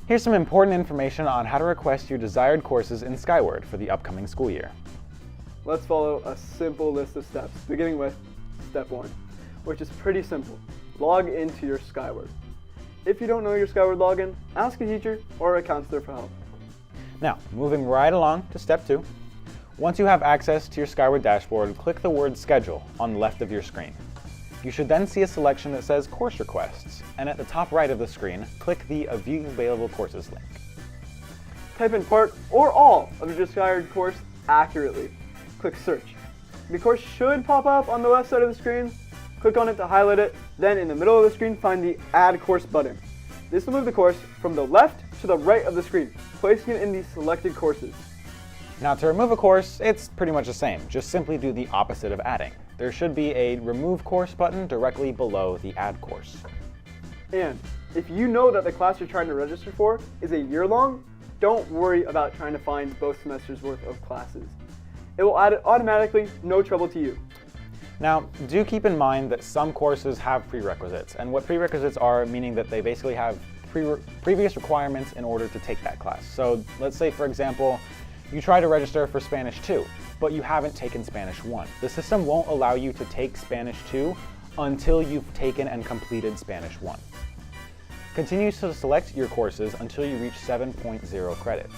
Here's some important information on how to request your desired courses in Skyward for the upcoming school year. Let's follow a simple list of steps, beginning with step 1, which is pretty simple. Log into your Skyward. If you don't know your Skyward login, ask a teacher or a counselor for help. Now, moving right along to step 2. Once you have access to your Skyward dashboard, click the word Schedule on the left of your screen. You should then see a selection that says Course Requests, and at the top right of the screen, click the View Available Courses link. Type in part or all of your desired course accurately. Click Search. The course should pop up on the left side of the screen. Click on it to highlight it, then in the middle of the screen find the Add Course button. This will move the course from the left to the right of the screen, placing it in the selected courses. Now to remove a course, it's pretty much the same, just simply do the opposite of adding. There should be a Remove Course button directly below the Add Course. And if you know that the class you're trying to register for is a year long, don't worry about trying to find both semesters worth of classes. It will add it automatically, no trouble to you. Now, do keep in mind that some courses have prerequisites, and what prerequisites are, meaning that they basically have previous requirements in order to take that class. So let's say, for example, you try to register for Spanish 2, but you haven't taken Spanish 1. The system won't allow you to take Spanish 2 until you've taken and completed Spanish 1. Continue to select your courses until you reach 7.0 credits.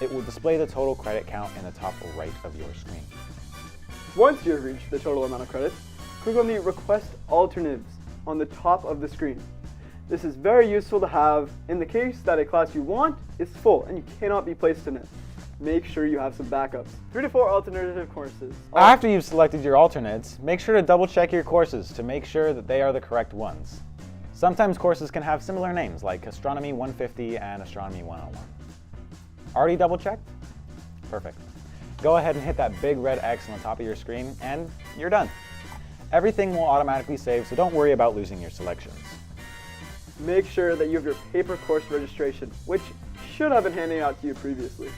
It will display the total credit count in the top right of your screen. Once you've reached the total amount of credits, click on the Request Alternatives on the top of the screen. This is very useful to have in the case that a class you want is full and you cannot be placed in it. Make sure you have some backups. 3 to 4 alternative courses. After you've selected your alternates, make sure to double check your courses to make sure that they are the correct ones. Sometimes courses can have similar names like Astronomy 150 and Astronomy 101. Already double checked? Perfect. Go ahead and hit that big red X on the top of your screen and you're done. Everything will automatically save, so don't worry about losing your selections. Make sure that you have your paper course registration, which should have been handed out to you previously,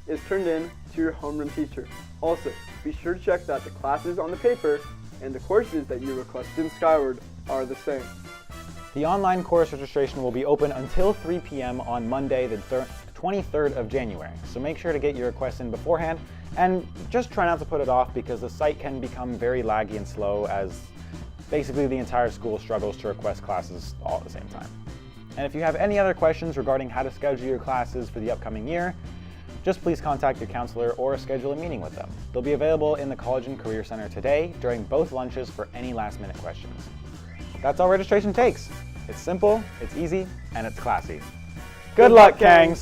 is turned in to your homeroom teacher. Also, be sure to check that the classes on the paper and the courses that you requested in Skyward are the same. The online course registration will be open until 3 p.m. on Monday, the 23rd of January, so make sure to get your request in beforehand and just try not to put it off because the site can become very laggy and slow as basically the entire school struggles to request classes all at the same time. And if you have any other questions regarding how to schedule your classes for the upcoming year, just please contact your counselor or schedule a meeting with them. They'll be available in the College and Career Center today during both lunches for any last-minute questions. That's all registration takes. It's simple, it's easy, and it's classy. Good luck, Kangs!